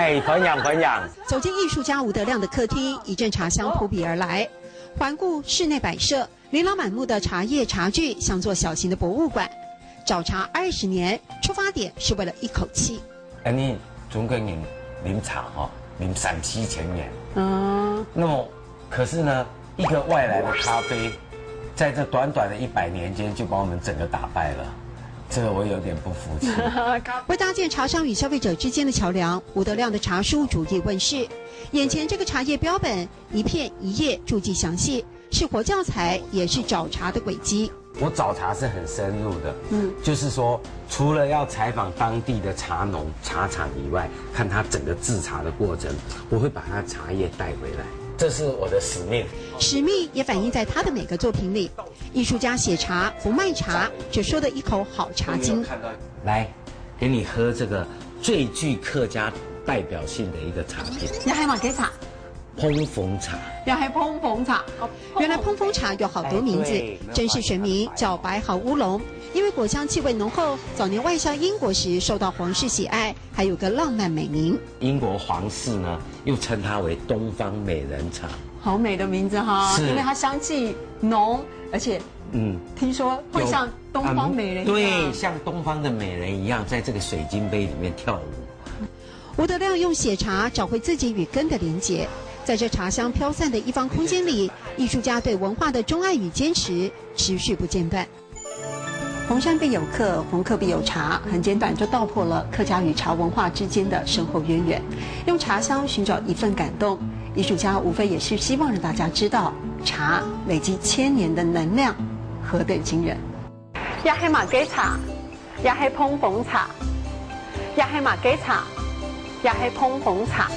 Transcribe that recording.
哎，分享分享。走进艺术家吴德亮的客厅，一阵茶香扑鼻而来。环顾室内摆设，琳琅满目的茶叶茶具，像座小型的博物馆。找茶20年，出发点是为了一口气。你总跟你啉茶哈，啉3-4千元。那么可是呢，一个外来的咖啡，在这短短的100年间就把我们整个打败了。这个我有点不服气。为搭建茶商与消费者之间的桥梁，吴德亮的茶书逐页问世。眼前这个茶叶标本，一片一页注记详细，是活教材，也是找茶的轨迹。我找茶是很深入的，就是说，除了要采访当地的茶农、茶厂以外，看他整个制茶的过程，我会把他的茶叶带回来，这是我的使命。使命也反映在他的每个作品里。艺术家写茶不卖茶，只说的一口好茶经。来，给你喝这个最具客家代表性的一个茶品。要海马给茶。烹缝茶，要海烹缝茶。原来烹缝茶有好多名字，正式学名叫白毫乌龙，因为果香气味浓厚，早年外销英国时受到皇室喜爱，还有个浪漫美名。英国皇室呢又称它为东方美人茶，好美的名字哈，因为它香气浓，而且听说会像东方美人一样，对，像东方的美人一样，在这个水晶杯里面跳舞。吴德亮用写茶找回自己与根的连结。在这茶香飘散的一方空间里，艺术家对文化的钟爱与坚持持续不间断。逢山必有客，逢客必有茶，很简短就道破了客家与茶文化之间的深厚渊源。用茶香寻找一份感动，艺术家无非也是希望让大家知道，茶累积1000年的能量何等惊人。也係馬雞茶，也係烹縫茶，也係馬雞茶，也係烹縫茶。